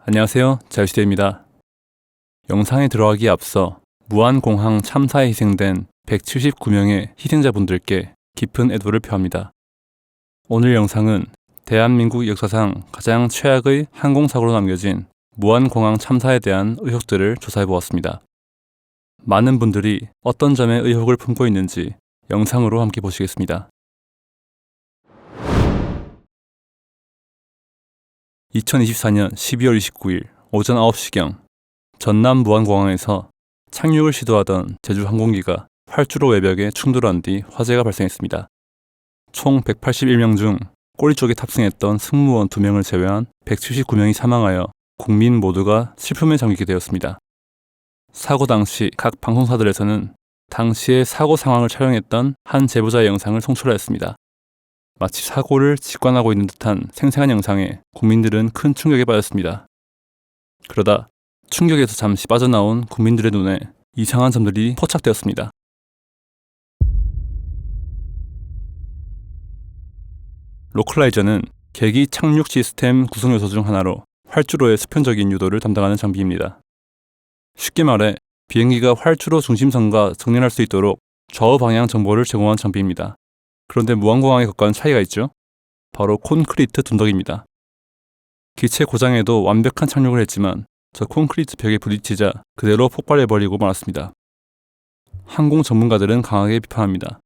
안녕하세요. 자유시대입니다. 영상에 들어가기에 앞서 무안공항 참사에 희생된 179명의 희생자분들께 깊은 애도를 표합니다. 오늘 영상은 대한민국 역사상 가장 최악의 항공사고로 남겨진 무안공항 참사에 대한 의혹들을 조사해보았습니다. 많은 분들이 어떤 점에 의혹을 품고 있는지 영상으로 함께 보시겠습니다. 2024년 12월 29일 오전 9시경 전남 무안공항에서 착륙을 시도하던 제주 항공기가 활주로 외벽에 충돌한 뒤 화재가 발생했습니다. 총 181명 중 꼬리 쪽에 탑승했던 승무원 2명을 제외한 179명이 사망하여 국민 모두가 슬픔에 잠기게 되었습니다. 사고 당시 각 방송사들에서는 당시의 사고 상황을 촬영했던 한 제보자의 영상을 송출하였습니다. 마치 사고를 직관하고 있는 듯한 생생한 영상에 국민들은 큰 충격에 빠졌습니다. 그러다 충격에서 잠시 빠져나온 국민들의 눈에 이상한 점들이 포착되었습니다. 로컬라이저는 계기 착륙 시스템 구성 요소 중 하나로 활주로의 수평적인 유도를 담당하는 장비입니다. 쉽게 말해 비행기가 활주로 중심선과 정렬할 수 있도록 좌우 방향 정보를 제공한 장비입니다. 그런데 무안공항에 격과는 차이가 있죠. 바로 콘크리트 둔덕입니다. 기체 고장에도 완벽한 착륙을 했지만 저 콘크리트 벽에 부딪히자 그대로 폭발해버리고 말았습니다. 항공 전문가들은 강하게 비판합니다.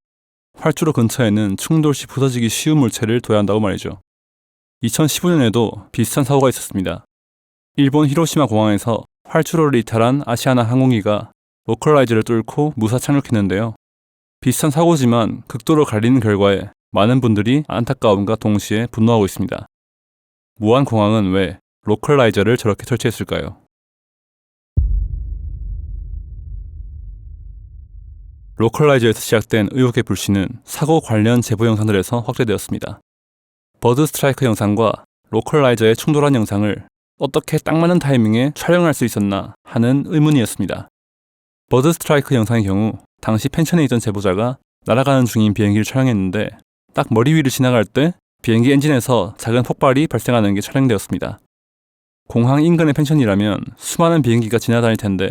활주로 근처에는 충돌 시 부서지기 쉬운 물체를 둬야 한다고 말이죠. 2015년에도 비슷한 사고가 있었습니다. 일본 히로시마 공항에서 활주로를 이탈한 아시아나 항공기가 로컬라이저를 뚫고 무사 착륙했는데요. 비슷한 사고지만 극도로 갈리는 결과에 많은 분들이 안타까움과 동시에 분노하고 있습니다. 무안공항은 왜 로컬라이저를 저렇게 설치했을까요? 로컬라이저에서 시작된 의혹의 불씨는 사고 관련 제보 영상들에서 확대되었습니다. 버드 스트라이크 영상과 로컬라이저의 충돌한 영상을 어떻게 딱 맞는 타이밍에 촬영할 수 있었나 하는 의문이었습니다. 버드 스트라이크 영상의 경우 당시 펜션에 있던 제보자가 날아가는 중인 비행기를 촬영했는데 딱 머리 위를 지나갈 때 비행기 엔진에서 작은 폭발이 발생하는 게 촬영되었습니다. 공항 인근의 펜션이라면 수많은 비행기가 지나다닐 텐데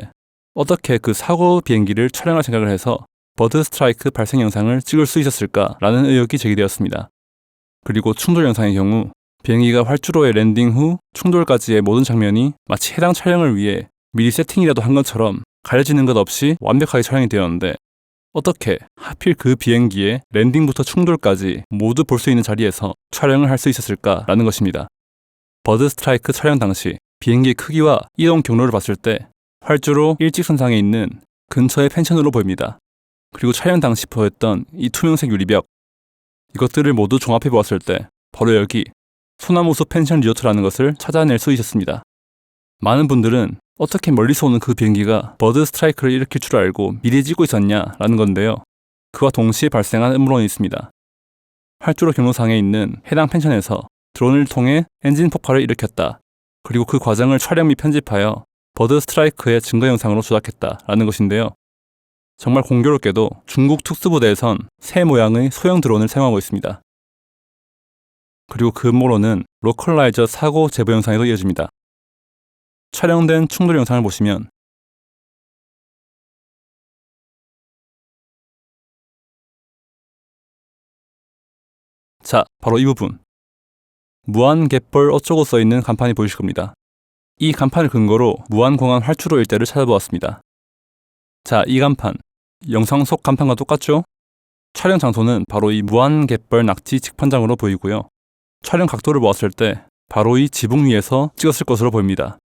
어떻게 그 사고 비행기를 촬영할 생각을 해서 버드 스트라이크 발생 영상을 찍을 수 있었을까라는 의혹이 제기되었습니다. 그리고 충돌 영상의 경우 비행기가 활주로에 랜딩 후 충돌까지의 모든 장면이 마치 해당 촬영을 위해 미리 세팅이라도 한 것처럼 가려지는 것 없이 완벽하게 촬영이 되었는데 어떻게 하필 그 비행기의 랜딩부터 충돌까지 모두 볼 수 있는 자리에서 촬영을 할 수 있었을까라는 것입니다. 버드 스트라이크 촬영 당시 비행기의 크기와 이동 경로를 봤을 때 활주로 일직선상에 있는 근처의 펜션으로 보입니다. 그리고 촬영 당시 보였던 이 투명색 유리벽, 이것들을 모두 종합해 보았을 때 바로 여기 소나무숲 펜션 리조트라는 것을 찾아낼 수 있었습니다. 많은 분들은 어떻게 멀리서 오는 그 비행기가 버드 스트라이크를 일으킬 줄 알고 미리 찍고 있었냐라는 건데요. 그와 동시에 발생한 음모론이 있습니다. 활주로 경로상에 있는 해당 펜션에서 드론을 통해 엔진 폭발을 일으켰다. 그리고 그 과정을 촬영 및 편집하여 버드 스트라이크의 증거 영상으로 조작했다라는 것인데요. 정말 공교롭게도 중국 특수부대에선 새 모양의 소형 드론을 사용하고 있습니다. 그리고 그 음모론은 로컬라이저 사고 제보 영상에도 이어집니다. 촬영된 충돌 영상을 보시면 자, 바로 이 부분. 무안갯벌 어쩌고 써있는 간판이 보이실 겁니다. 이 간판을 근거로 무안공항 활주로 일대를 찾아보았습니다. 자, 이 간판, 영상 속 간판과 똑같죠? 촬영 장소는 바로 이 무안갯벌 낙지 직판장으로 보이고요. 촬영 각도를 보았을 때 바로 이 지붕 위에서 찍었을 것으로 보입니다.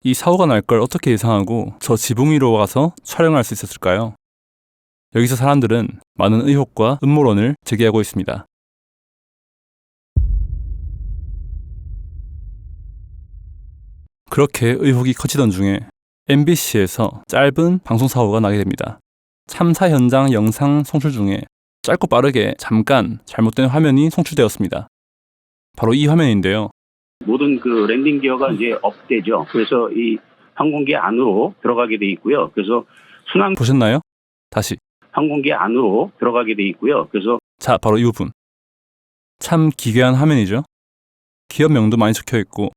이 사고가 날 걸 어떻게 예상하고 저 지붕 위로 가서 촬영할 수 있었을까요? 여기서 사람들은 많은 의혹과 음모론을 제기하고 있습니다. 그렇게 의혹이 커지던 중에 MBC에서 짧은 방송 사고가 나게 됩니다. 참사 현장 영상 송출 중에 짧고 빠르게 잠깐 잘못된 화면이 송출되었습니다. 바로 이 화면인데요. 모든 그 랜딩 기어가 이제 업되죠. 그래서 이 항공기 안으로 들어가게 돼 있고요. 그래서 순항 보셨나요? 다시. 항공기 안으로 들어가게 돼 있고요. 그래서 자, 바로 이 부분. 참 기괴한 화면이죠. 기업명도 많이 적혀 있고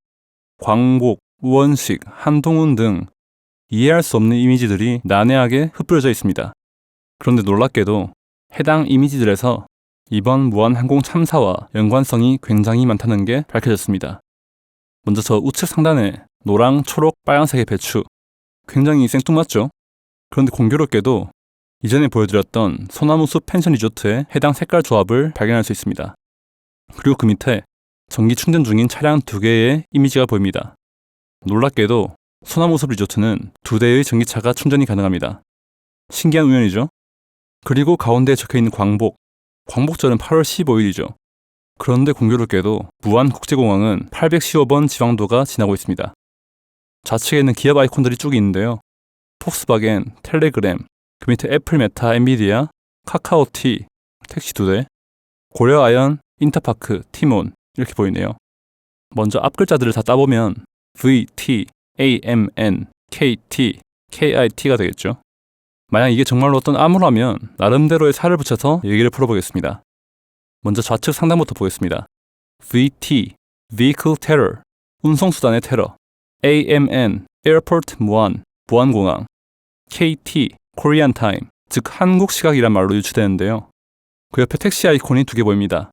광복, 우원식, 한동훈 등 이해할 수 없는 이미지들이 난해하게 흩뿌려져 있습니다. 그런데 놀랍게도 해당 이미지들에서 이번 무한항공 참사와 연관성이 굉장히 많다는 게 밝혀졌습니다. 먼저 저 우측 상단에 노랑, 초록, 빨간색의 배추, 굉장히 생뚱맞죠? 그런데 공교롭게도 이전에 보여드렸던 소나무숲 펜션 리조트의 해당 색깔 조합을 발견할 수 있습니다. 그리고 그 밑에 전기 충전 중인 차량 2개의 이미지가 보입니다. 놀랍게도 소나무숲 리조트는 2대의 전기차가 충전이 가능합니다. 신기한 우연이죠? 그리고 가운데에 적혀있는 광복절은 8월 15일이죠. 그런데 공교롭게도 무안국제공항은 815번 지방도가 지나고 있습니다. 좌측에는 기업 아이콘들이 쭉 있는데요. 폭스바겐, 텔레그램, 그 밑에 애플, 메타, 엔비디아, 카카오티, 택시 2대, 고려아연, 인터파크, 티몬 이렇게 보이네요. 먼저 앞 글자들을 다 따보면 V, T, A, M, N, K, T, K, I, T가 되겠죠. 만약 이게 정말로 어떤 암호라면 나름대로의 살을 붙여서 얘기를 풀어보겠습니다. 먼저 좌측 상단부터 보겠습니다. VT, Vehicle Terror, 운송수단의 테러. AMN, Airport 무안, 무안공항. KT, Korean Time, 즉 한국 시각이란 말로 유추되는데요. 그 옆에 택시 아이콘이 2개 보입니다.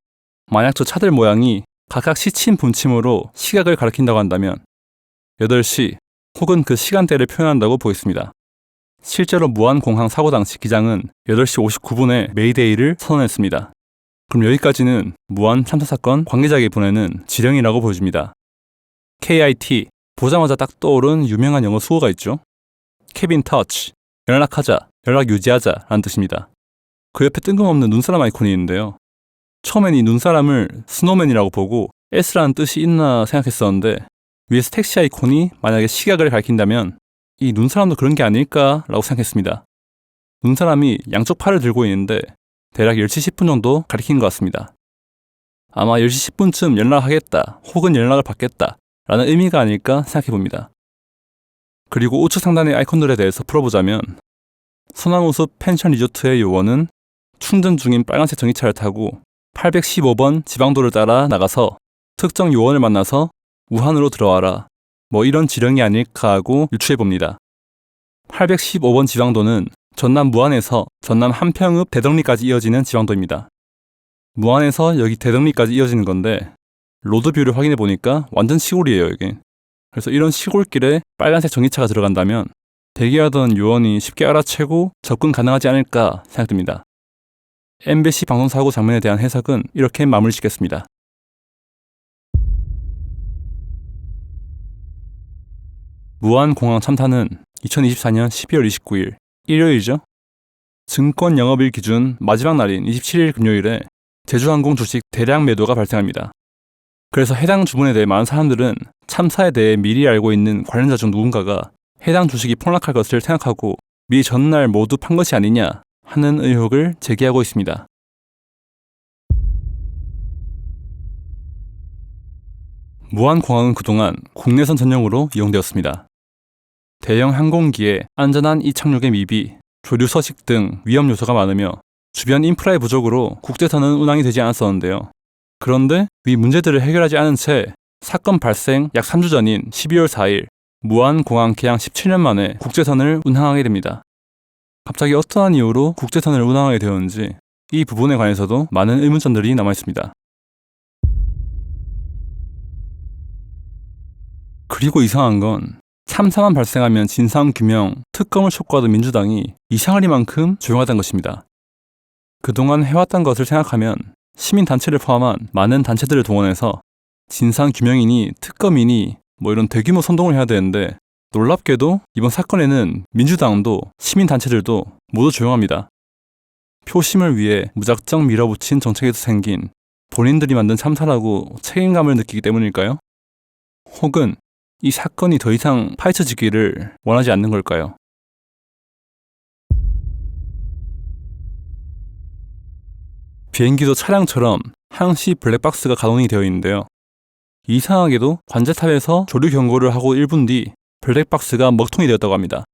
만약 저 차들 모양이 각각 시침 분침으로 시각을 가리킨다고 한다면 8시 혹은 그 시간대를 표현한다고 보겠습니다. 실제로 무안공항 사고 당시 기장은 8시 59분에 메이데이를 선언했습니다. 그럼 여기까지는 무안 참사 사건 관계자에게 보내는 지령이라고 보여집니다. KIT, 보자마자 딱 떠오른 유명한 영어 수어가 있죠. Keep in touch, 연락하자, 연락 유지하자 라는 뜻입니다. 그 옆에 뜬금없는 눈사람 아이콘이 있는데요. 처음엔 이 눈사람을 스노우맨이라고 보고 S라는 뜻이 있나 생각했었는데 위에서 택시 아이콘이 만약에 시각을 가리킨다면 이 눈사람도 그런 게 아닐까라고 생각했습니다. 눈사람이 양쪽 팔을 들고 있는데 대략 10시 10분 정도 가리킨 것 같습니다. 아마 10시 10분쯤 연락하겠다 혹은 연락을 받겠다 라는 의미가 아닐까 생각해봅니다. 그리고 우측 상단의 아이콘들에 대해서 풀어보자면 소나무숲 펜션 리조트의 요원은 충전 중인 빨간색 전기차를 타고 815번 지방도를 따라 나가서 특정 요원을 만나서 우한으로 들어와라 뭐 이런 지령이 아닐까 하고 유추해봅니다. 815번 지방도는 전남 무안에서 전남 한평읍 대덕리까지 이어지는 지방도입니다. 무안에서 여기 대덕리까지 이어지는 건데 로드뷰를 확인해 보니까 완전 시골이에요 여기. 그래서 이런 시골길에 빨간색 전기차가 들어간다면 대기하던 요원이 쉽게 알아채고 접근 가능하지 않을까 생각됩니다. MBC 방송사고 장면에 대한 해석은 이렇게 마무리 짓겠습니다. 무안공항 참사는 2024년 12월 29일 일요일이죠. 증권 영업일 기준 마지막 날인 27일 금요일에 제주항공 주식 대량 매도가 발생합니다. 그래서 해당 주문에 대해 많은 사람들은 참사에 대해 미리 알고 있는 관련자 중 누군가가 해당 주식이 폭락할 것을 생각하고 미리 전날 모두 판 것이 아니냐 하는 의혹을 제기하고 있습니다. 무안공항은 그동안 국내선 전용으로 이용되었습니다. 대형 항공기의 안전한 이착륙의 미비, 조류 서식 등 위험 요소가 많으며 주변 인프라의 부족으로 국제선은 운항이 되지 않았었는데요. 그런데 위 문제들을 해결하지 않은 채 사건 발생 약 3주 전인 12월 4일 무안공항 개항 17년 만에 국제선을 운항하게 됩니다. 갑자기 어떠한 이유로 국제선을 운항하게 되었는지 이 부분에 관해서도 많은 의문점들이 남아있습니다. 그리고 이상한 건 참사만 발생하면 진상규명, 특검을 촉구하던 민주당이 이상하리만큼 조용하다는 것입니다. 그동안 해왔던 것을 생각하면 시민단체를 포함한 많은 단체들을 동원해서 진상규명이니 특검이니 뭐 이런 대규모 선동을 해야 되는데 놀랍게도 이번 사건에는 민주당도 시민단체들도 모두 조용합니다. 표심을 위해 무작정 밀어붙인 정책에서 생긴 본인들이 만든 참사라고 책임감을 느끼기 때문일까요? 혹은 이 사건이 더 이상 파헤쳐지기를 원하지 않는 걸까요? 비행기도 차량처럼 항시 블랙박스가 가동이 되어 있는데요. 이상하게도 관제탑에서 조류 경고를 하고 1분 뒤 블랙박스가 먹통이 되었다고 합니다.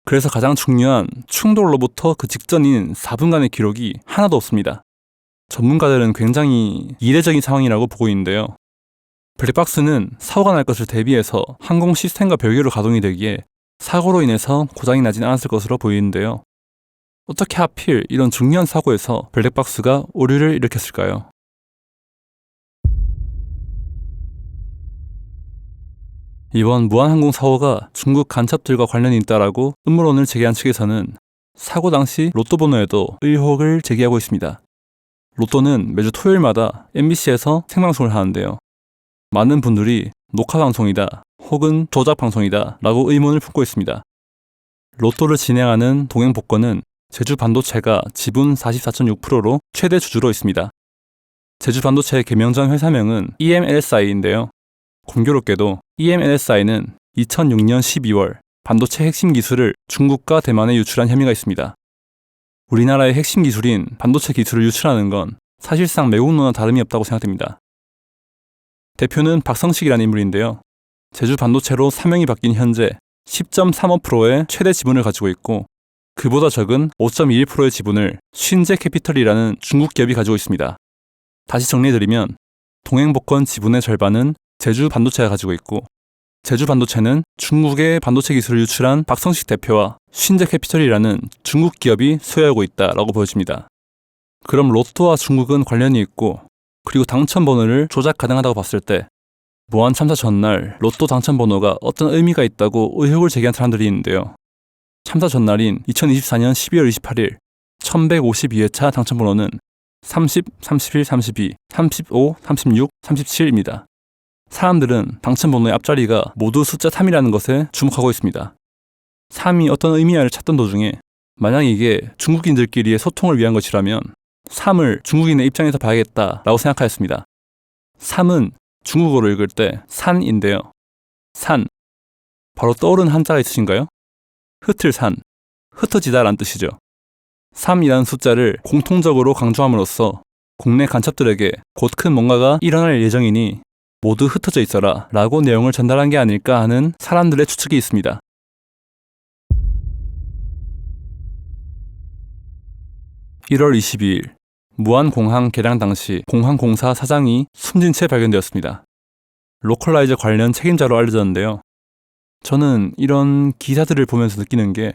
그래서 가장 중요한 충돌로부터 그 직전인 4분간의 기록이 하나도 없습니다. 전문가들은 굉장히 이례적인 상황이라고 보고 있는데요. 블랙박스는 사고가 날 것을 대비해서 항공 시스템과 별개로 가동이 되기에 사고로 인해서 고장이 나진 않았을 것으로 보이는데요. 어떻게 하필 이런 중요한 사고에서 블랙박스가 오류를 일으켰을까요? 이번 무한항공 사고가 중국 간첩들과 관련이 있다라고 음모론을 제기한 측에서는 사고 당시 로또 번호에도 의혹을 제기하고 있습니다. 로또는 매주 토요일마다 MBC에서 생방송을 하는데요. 많은 분들이 녹화방송이다 혹은 조작방송이다 라고 의문을 품고 있습니다. 로또를 진행하는 동행복권은 제주반도체가 지분 44.6%로 최대 주주로 있습니다. 제주반도체 개명전 회사명은 EMLSI인데요. 공교롭게도 EMLSI는 2006년 12월 반도체 핵심 기술을 중국과 대만에 유출한 혐의가 있습니다. 우리나라의 핵심 기술인 반도체 기술을 유출하는 건 사실상 매국노나 다름이 없다고 생각됩니다. 대표는 박성식이라는 인물인데요. 제주 반도체로 사명이 바뀐 현재 10.35%의 최대 지분을 가지고 있고 그보다 적은 5.21%의 지분을 신재캐피털이라는 중국 기업이 가지고 있습니다. 다시 정리해드리면 동행복권 지분의 절반은 제주 반도체가 가지고 있고 제주 반도체는 중국의 반도체 기술을 유출한 박성식 대표와 신재캐피털이라는 중국 기업이 소유하고 있다라고 보여집니다. 그럼 로또와 중국은 관련이 있고 그리고 당첨번호를 조작 가능하다고 봤을 때 무한 참사 전날 로또 당첨번호가 어떤 의미가 있다고 의혹을 제기한 사람들이 있는데요. 참사 전날인 2024년 12월 28일 1152회차 당첨번호는 30, 31, 32, 35, 36, 37입니다. 사람들은 당첨번호의 앞자리가 모두 숫자 3이라는 것에 주목하고 있습니다. 3이 어떤 의미야를 찾던 도중에 만약 이게 중국인들끼리의 소통을 위한 것이라면 3을 중국인의 입장에서 봐야겠다라고 생각하였습니다. 3은 중국어로 읽을 때 산인데요. 산. 바로 떠오르는 한자가 있으신가요? 흩을산, 흩어지다라는 뜻이죠. 3이라는 숫자를 공통적으로 강조함으로써 국내 간첩들에게 곧 큰 뭔가가 일어날 예정이니 모두 흩어져 있어라 라고 내용을 전달한 게 아닐까 하는 사람들의 추측이 있습니다. (1월 22일) 무안공항 개량 당시 공항공사 사장이 숨진 채 발견되었습니다. 로컬라이저 관련 책임자로 알려졌는데요. 저는 이런 기사들을 보면서 느끼는 게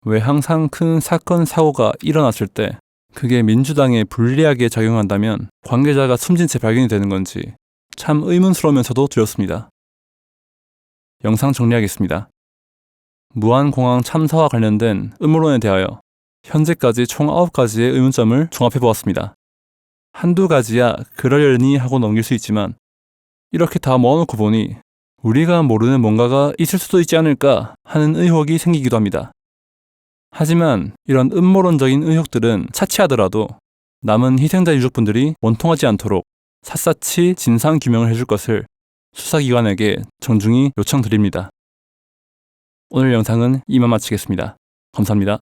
왜 항상 큰 사건, 사고가 일어났을 때 그게 민주당에 불리하게 작용한다면 관계자가 숨진 채 발견이 되는 건지 참 의문스러우면서도 두렵습니다. 영상 정리하겠습니다. 무안공항 참사와 관련된 음모론에 대하여 현재까지 총 9가지의 의문점을 종합해보았습니다. 한두 가지야 그러려니 하고 넘길 수 있지만 이렇게 다 모아놓고 보니 우리가 모르는 뭔가가 있을 수도 있지 않을까 하는 의혹이 생기기도 합니다. 하지만 이런 음모론적인 의혹들은 차치하더라도 남은 희생자 유족분들이 원통하지 않도록 샅샅이 진상 규명을 해줄 것을 수사기관에게 정중히 요청드립니다. 오늘 영상은 이만 마치겠습니다. 감사합니다.